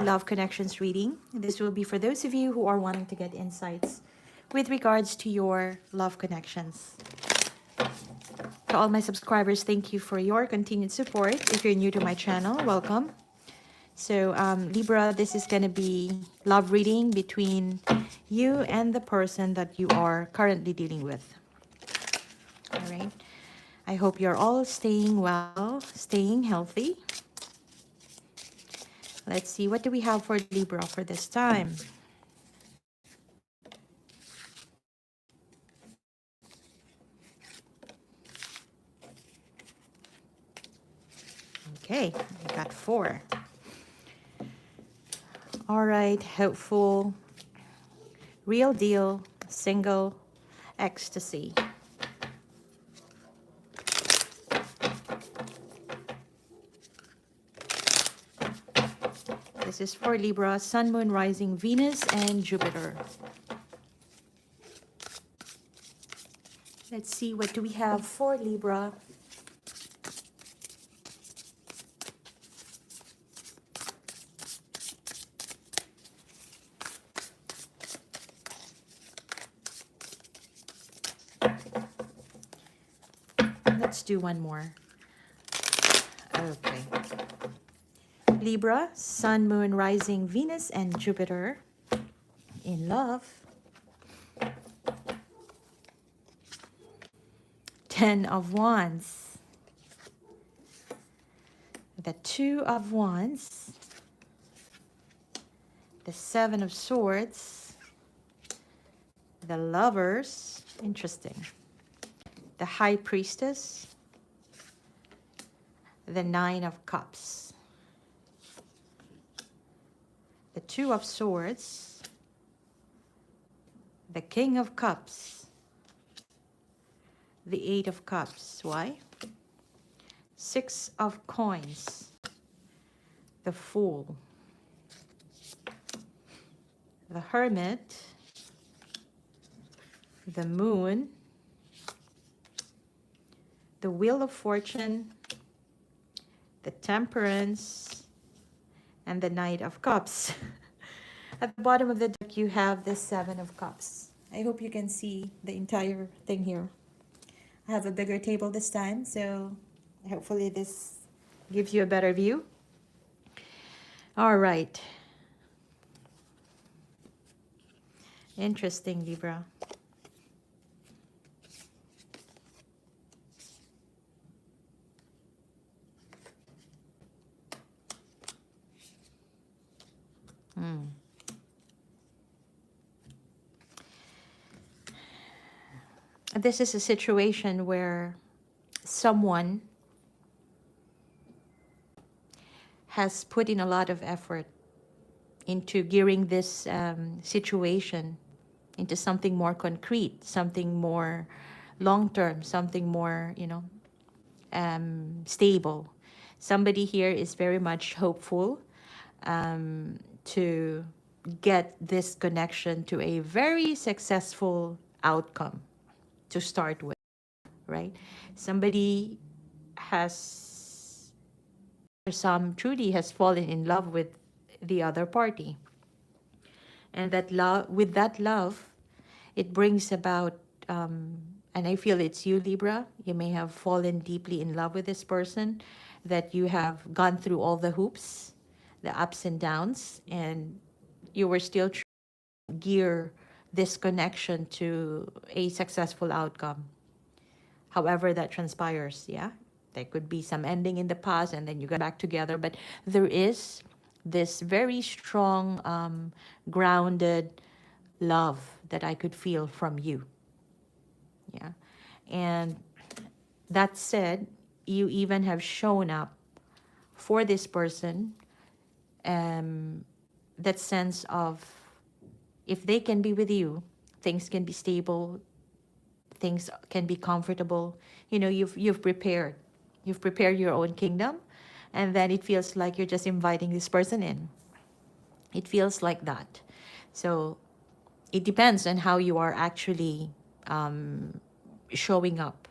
Love Connections reading. This will be for those of you who are wanting to get insights with regards to your love connections. To all my subscribers, thank you for your continued support. If you're new to my channel, welcome. So Libra, this is going to be love reading between you and the person that you are currently dealing with. All right. I hope you're all staying well, staying healthy. Let's see, what do we have for Libra for this time? Okay, I got 4. All right, hopeful, real deal, single, ecstasy. This is for Libra, Sun, Moon, Rising, Venus, and Jupiter. Let's see, what do we have for Libra? Let's do one more. Okay. Libra, Sun, Moon, Rising, Venus, and Jupiter in love. 10 of Wands. The 2 of Wands. The 7 of Swords. The Lovers. Interesting. The High Priestess. The 9 of Cups. The 2 of Swords. The King of Cups. The 8 of Cups. Why? 6 of Coins. The Fool. The Hermit. The Moon. The Wheel of Fortune. The Temperance. And the Knight of Cups. At the bottom of the deck, you have the 7 of Cups. I hope you can see the entire thing here. I have a bigger table this time, so hopefully this gives you a better view. All right. Interesting, Libra. This is a situation where someone has put in a lot of effort into gearing this situation into something more concrete, something more long-term, something more, stable. Somebody here is very much hopeful to get this connection to a very successful outcome to start with, right? Somebody has, or some truly has fallen in love with the other party. And that love, with that love, it brings about, and I feel it's you, Libra. You may have fallen deeply in love with this person, that you have gone through all the hoops, the ups and downs, and you were still trying to gear this connection to a successful outcome. However that transpires, yeah? There could be some ending in the past and then you get back together, but there is this very strong, grounded love that I could feel from you. Yeah. And that said, you even have shown up for this person, that sense of, if they can be with you, things can be stable, things can be comfortable. You've prepared your own kingdom, and then it feels like you're just inviting this person in. It feels like that. So it depends on how you are actually showing up.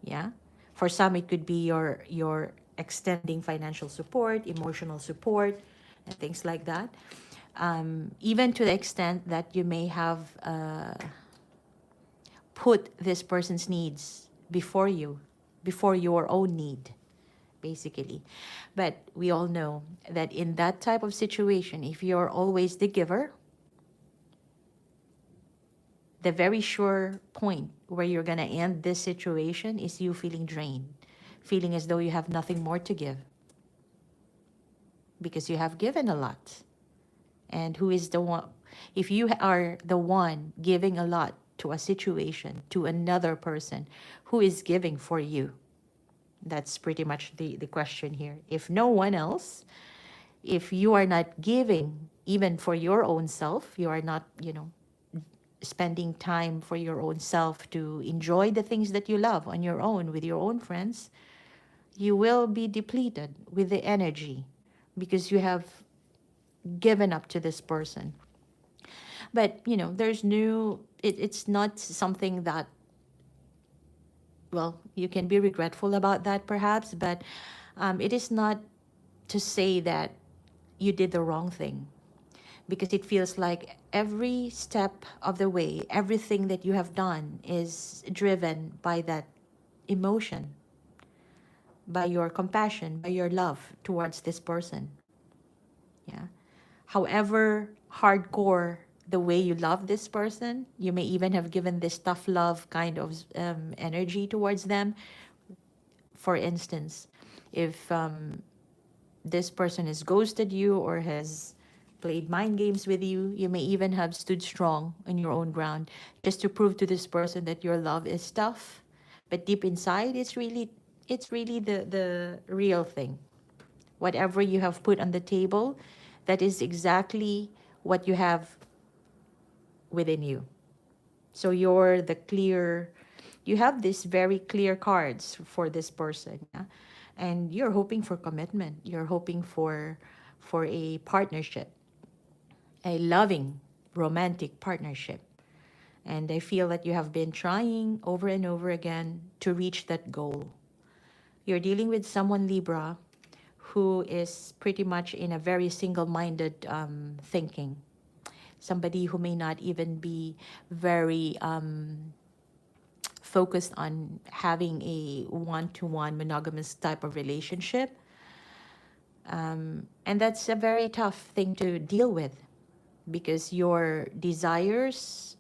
Yeah. For some, it could be your extending financial support, emotional support, and things like that. Even to the extent that you may have put this person's needs before you, before your own need, basically. But we all know that in that type of situation, if you're always the giver, the very sure point where you're going to end this situation is you feeling drained, feeling as though you have nothing more to give because you have given a lot. And who is the one? If you are the one giving a lot to a situation, to another person, who is giving for you? That's pretty much the question here. If no one else, if you are not giving even for your own self, you are not, spending time for your own self to enjoy the things that you love on your own with your own friends, you will be depleted with the energy because you have given up to this person. But there's it's not something that, well, you can be regretful about that perhaps, but it is not to say that you did the wrong thing, because it feels like every step of the way, everything that you have done is driven by that emotion, by your compassion, by your love towards this person. Yeah. However hardcore the way you love this person, you may even have given this tough love kind of energy towards them. For instance, if this person has ghosted you or has played mind games with you, you may even have stood strong on your own ground just to prove to this person that your love is tough. But deep inside, it's really the real thing. Whatever you have put on the table, that is exactly what you have within you. So you have these very clear cards for this person, yeah? And you're hoping for commitment. You're hoping for a partnership, a loving, romantic partnership. And I feel that you have been trying over and over again to reach that goal. You're dealing with someone, Libra, who is pretty much in a very single-minded thinking. Somebody who may not even be very focused on having a one-to-one monogamous type of relationship. And that's a very tough thing to deal with, because your desires,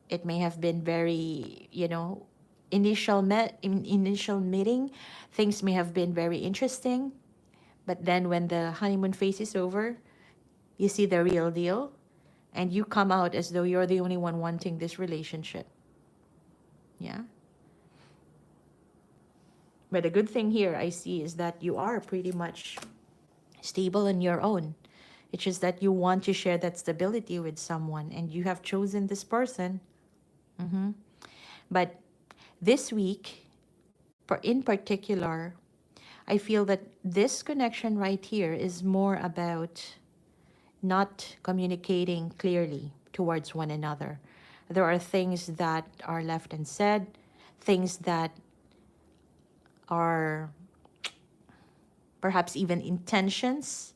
it may have been very, initial meeting, things may have been very interesting, but then when the honeymoon phase is over, you see the real deal, and you come out as though you're the only one wanting this relationship. Yeah. But the good thing here I see is that you are pretty much stable on your own. It's just that you want to share that stability with someone, and you have chosen this person. But this week, in particular, I feel that this connection right here is more about not communicating clearly towards one another. There are things that are left unsaid, things that are perhaps even intentions.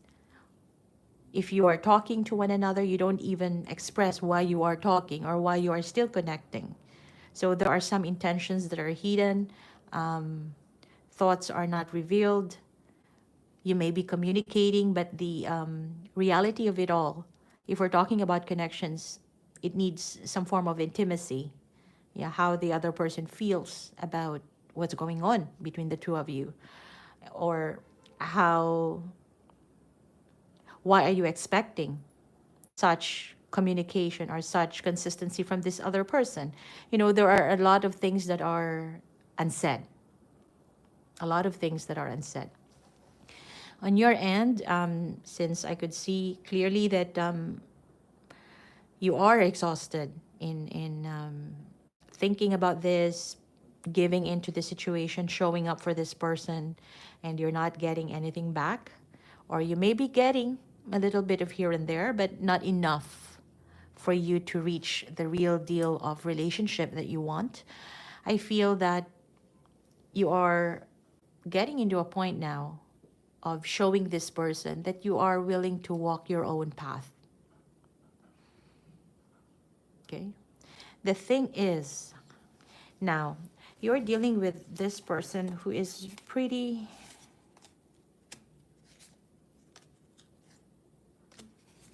If you are talking to one another, you don't even express why you are talking or why you are still connecting. So there are some intentions that are hidden. Thoughts are not revealed. You may be communicating, but the reality of it all, if we're talking about connections, it needs some form of intimacy. Yeah, how the other person feels about what's going on between the two of you, or why are you expecting such communication or such consistency from this other person? There are a lot of things that are unsaid. A lot of things that are unsaid. On your end, since I could see clearly that you are exhausted in thinking about this, giving into the situation, showing up for this person, and you're not getting anything back, or you may be getting a little bit of here and there, but not enough for you to reach the real deal of relationship that you want. I feel that you are getting into a point now of showing this person that you are willing to walk your own path. Okay? The thing is, now, you're dealing with this person who is pretty...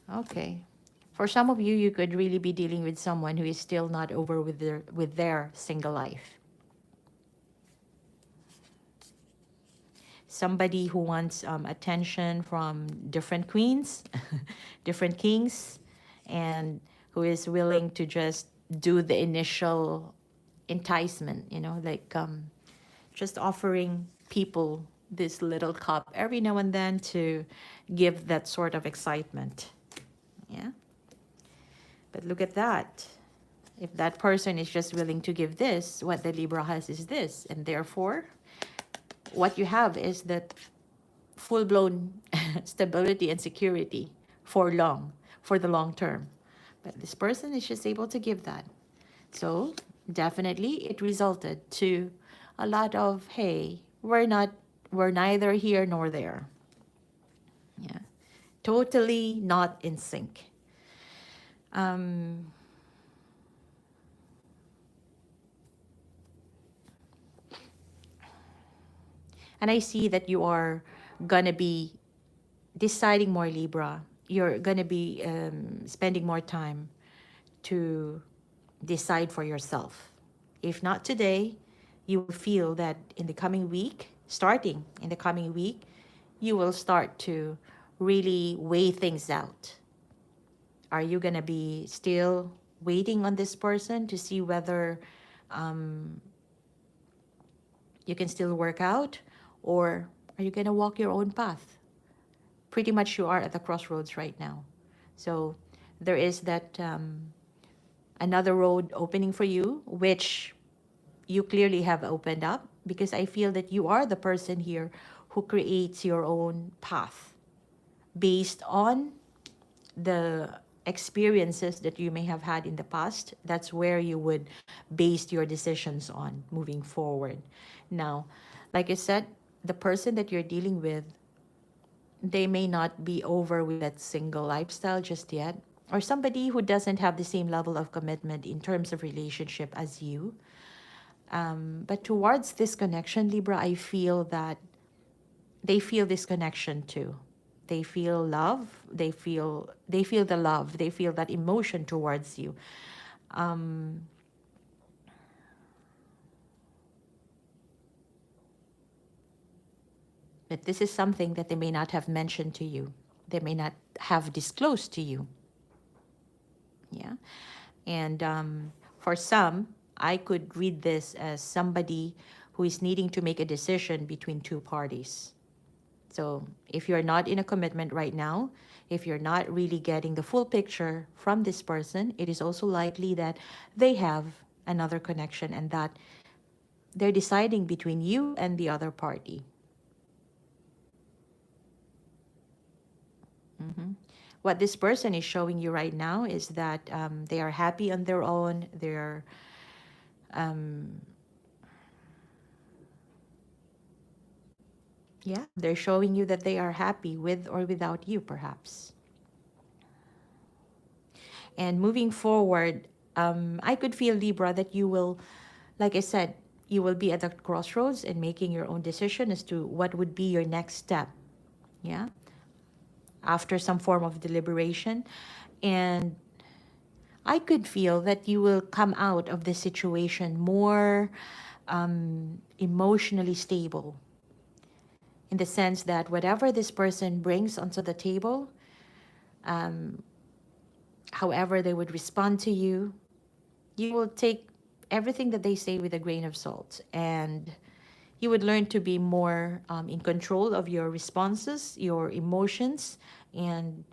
Okay. For some of you, you could really be dealing with someone who is still not over with their single life. Somebody who wants attention from different queens, different kings, and who is willing to just do the initial enticement, you know, like just offering people this little cup every now and then to give that sort of excitement. Yeah. But look at that. If that person is just willing to give this, what the Libra has is this. And therefore, what you have is that full-blown stability and security for the long term. But this person is just able to give that. So definitely it resulted to a lot of, hey, we're neither here nor there. Yeah. Totally not in sync. And I see that you are gonna be deciding more, Libra. You're gonna be spending more time to decide for yourself. If not today, you will feel that in the coming week, starting in the coming week, you will start to really weigh things out. Are you going to be still waiting on this person to see whether you can still work out, or are you going to walk your own path? Pretty much you are at the crossroads right now. So there is that another road opening for you, which you clearly have opened up, because I feel that you are the person here who creates your own path based on the experiences that you may have had in the past. That's where you would base your decisions on moving forward. Now, like I said, the person that you're dealing with, they may not be over with that single lifestyle just yet, or somebody who doesn't have the same level of commitment in terms of relationship as you. But towards this connection, Libra, I feel that they feel this connection too. They feel love. They feel the love. They feel that emotion towards you. But this is something that they may not have mentioned to you. They may not have disclosed to you. Yeah. And for some, I could read this as somebody who is needing to make a decision between two parties. So if you're not in a commitment right now, if you're not really getting the full picture from this person, it is also likely that they have another connection and that they're deciding between you and the other party. What this person is showing you right now is that they are happy on their own. They're yeah, they're showing you that they are happy with or without you, perhaps. And moving forward, I could feel, Libra, that you will, like I said, you will be at the crossroads and making your own decision as to what would be your next step. Yeah. After some form of deliberation. And I could feel that you will come out of this situation more emotionally stable, in the sense that whatever this person brings onto the table, however they would respond to you, you will take everything that they say with a grain of salt, and you would learn to be more in control of your responses, your emotions, and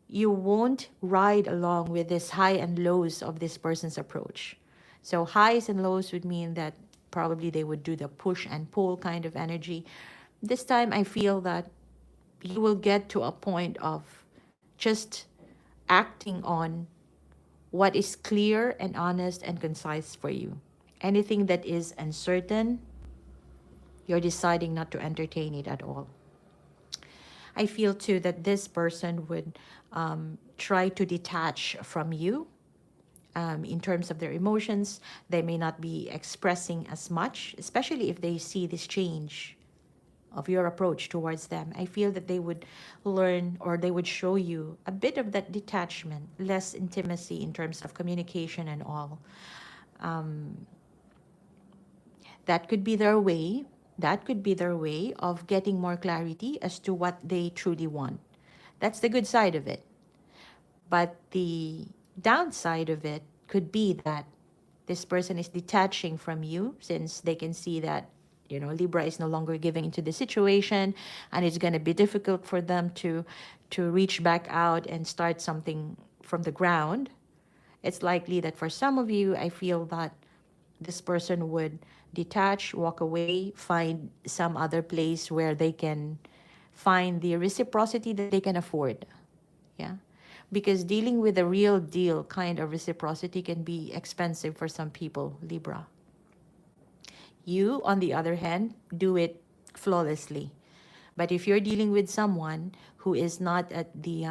you won't ride along with this high and lows of this person's approach. So highs and lows would mean that probably they would do the push and pull kind of energy. This time I feel that you will get to a point of just acting on what is clear and honest and concise for you. Anything that is uncertain, you're deciding not to entertain it at all. I feel too that this person would try to detach from you. In terms of their emotions, they may not be expressing as much, especially if they see this change of your approach towards them. I feel that they would learn, or they would show you a bit of that detachment, less intimacy in terms of communication and all. Um, that could be their way. That could be their way of getting more clarity as to what they truly want. That's the good side of it. But the downside of it could be that this person is detaching from you, since they can see that, Libra is no longer giving into the situation, and it's going to be difficult for them to reach back out and start something from the ground. It's likely that for some of you, I feel that this person would detach, walk away, find some other place where they can find the reciprocity that they can afford. Yeah. Because dealing with a real deal kind of reciprocity can be expensive for some people, Libra. You, on the other hand, do it flawlessly. But if you're dealing with someone who is not at the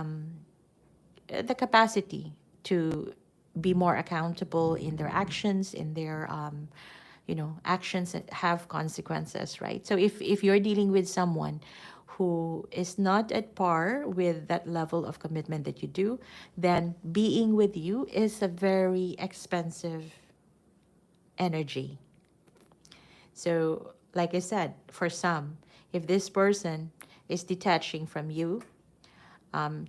capacity to be more accountable in their actions, in their actions that have consequences, right? So if you're dealing with someone who is not at par with that level of commitment that you do, then being with you is a very expensive energy. So, like I said, for some, if this person is detaching from you,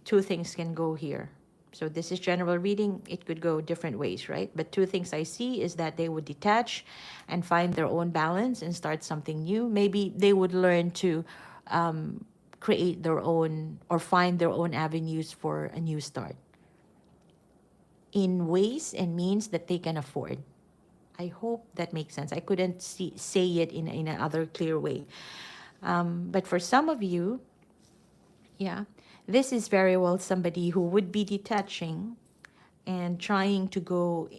two things can go here. So this is general reading. It could go different ways, right? But two things I see is that they would detach and find their own balance and start something new. Maybe they would learn to create their own, or find their own avenues for a new start in ways and means that they can afford. I hope that makes sense. I couldn't say it in another clear way. But for some of you, yeah, this is very well somebody who would be detaching and trying to go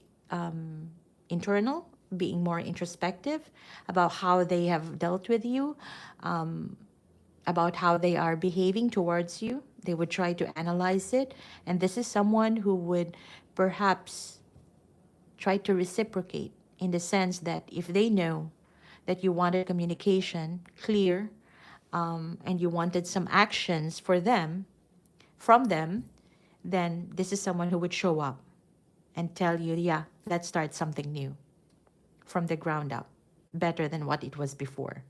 internal, being more introspective about how they have dealt with you, about how they are behaving towards you. They would try to analyze it. And this is someone who would perhaps try to reciprocate, in the sense that if they know that you wanted communication clear, and you wanted some actions for them, from them, then this is someone who would show up and tell you, yeah, let's start something new from the ground up, better than what it was before.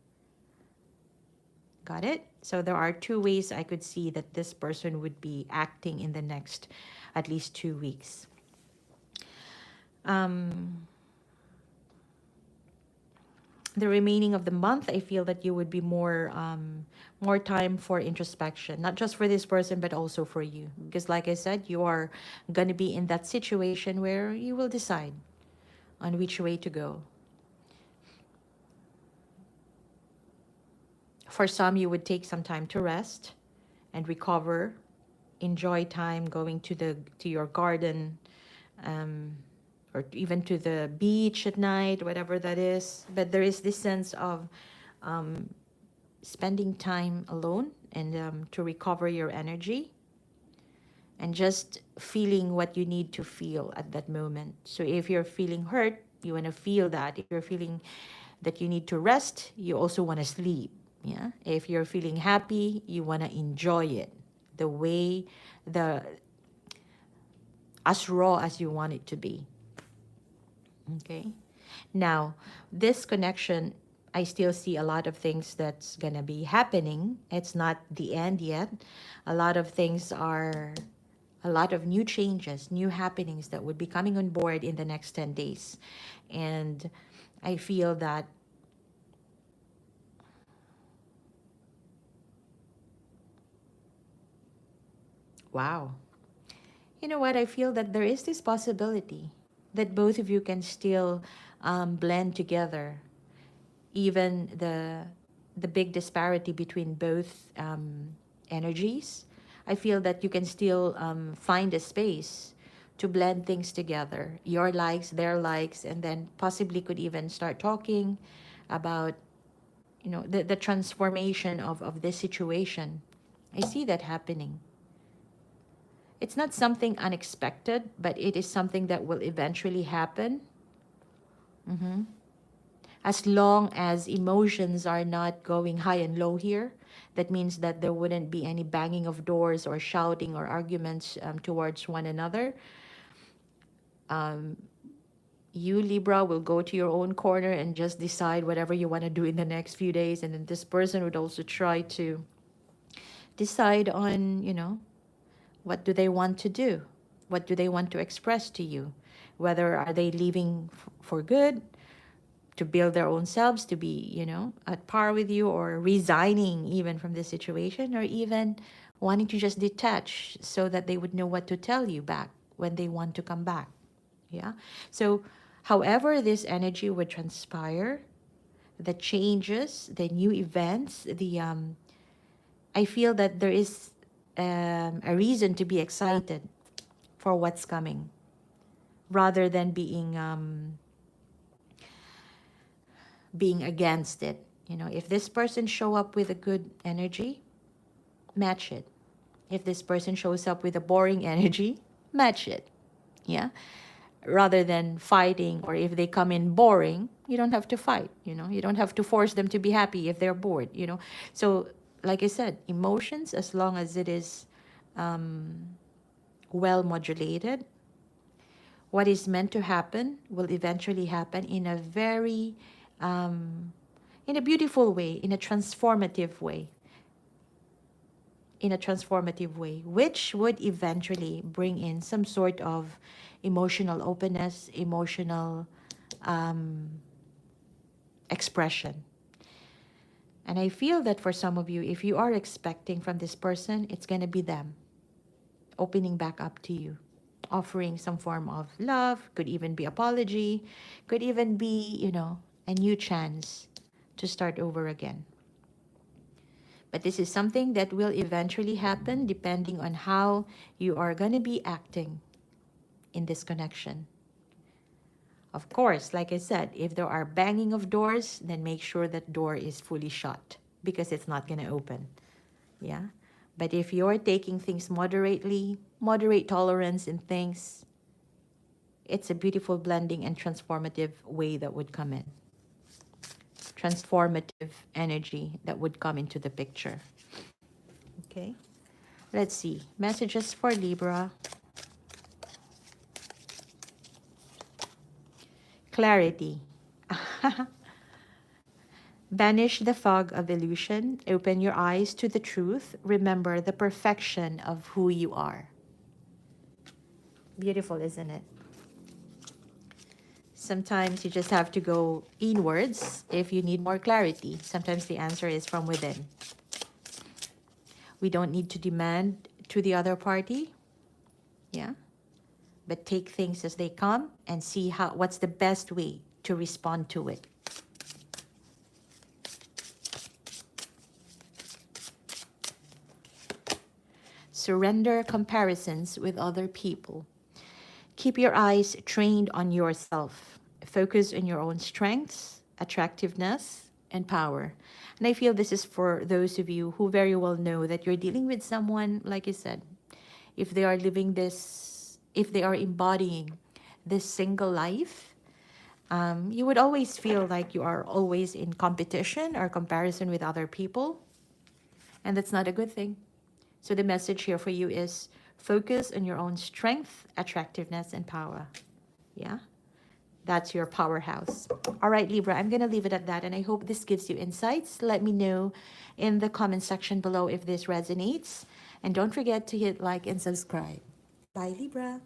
Got it? So there are two ways I could see that this person would be acting in the next at least 2 weeks. The remaining of the month, I feel that you would be more time for introspection, not just for this person, but also for you. Because like I said, you are going to be in that situation where you will decide on which way to go. For some, you would take some time to rest and recover, enjoy time going to your garden, or even to the beach at night, whatever that is. But there is this sense of spending time alone, and to recover your energy, and just feeling what you need to feel at that moment. So if you're feeling hurt, you want to feel that. If you're feeling that you need to rest, you also want to sleep. Yeah. If you're feeling happy, you want to enjoy it the way, the as raw as you want it to be. Okay. Now, this connection, I still see a lot of things that's going to be happening. It's not the end yet. A lot of things are, a lot of new changes, new happenings that would be coming on board in the next 10 days. And I feel that wow. You know what? I feel that there is this possibility that both of you can still blend together, even the big disparity between both energies. I feel that you can still find a space to blend things together, your likes, their likes, and then possibly could even start talking about the transformation of this situation. I see that happening. It's not something unexpected, but it is something that will eventually happen. Mhm. As long as emotions are not going high and low here, that means that there wouldn't be any banging of doors or shouting or arguments towards one another. Um, you, Libra, will go to your own corner and just decide whatever you want to do in the next few days. And then this person would also try to decide on, what do they want to do? What do they want to express to you? Whether are they leaving for good, to build their own selves, to be, at par with you, or resigning even from this situation, or even wanting to just detach so that they would know what to tell you back when they want to come back. Yeah. So, however, this energy would transpire, the changes, the new events, I feel that there is a reason to be excited for what's coming, rather than being against it. If this person show up with a good energy, match it. If this person shows up with a boring energy, match it. Yeah. Rather than fighting, or if they come in boring, you don't have to fight. You don't have to force them to be happy if they're bored. So, like I said, emotions, as long as it is well modulated, what is meant to happen will eventually happen in a very in a beautiful way, in a transformative way, which would eventually bring in some sort of emotional openness, emotional expression. And I feel that for some of you, if you are expecting from this person, it's going to be them opening back up to you, offering some form of love, could even be apology, could even be, a new chance to start over again. But this is something that will eventually happen depending on how you are going to be acting in this connection. Of course, like I said, if there are banging of doors, then make sure that door is fully shut, because it's not going to open. Yeah. But if you're taking things moderately, moderate tolerance in things, it's a beautiful blending and transformative way that would come in. Transformative energy that would come into the picture. Okay. Let's see. Messages for Libra. Clarity. Banish the fog of illusion. Open your eyes to the truth. Remember the perfection of who you are. Beautiful, isn't it? Sometimes you just have to go inwards if you need more clarity. Sometimes the answer is from within. We don't need to demand to the other party. Yeah. But take things as they come and see what's the best way to respond to it. Surrender comparisons with other people. Keep your eyes trained on yourself. Focus on your own strengths, attractiveness, and power. And I feel this is for those of you who very well know that you're dealing with someone, like I said, if they are living this, if they are embodying this single life, you would always feel like you are always in competition or comparison with other people. And that's not a good thing. So the message here for you is focus on your own strength, attractiveness, and power. Yeah? That's your powerhouse. All right, Libra, I'm going to leave it at that. And I hope this gives you insights. Let me know in the comment section below if this resonates. And don't forget to hit like and subscribe. Bye, Libra.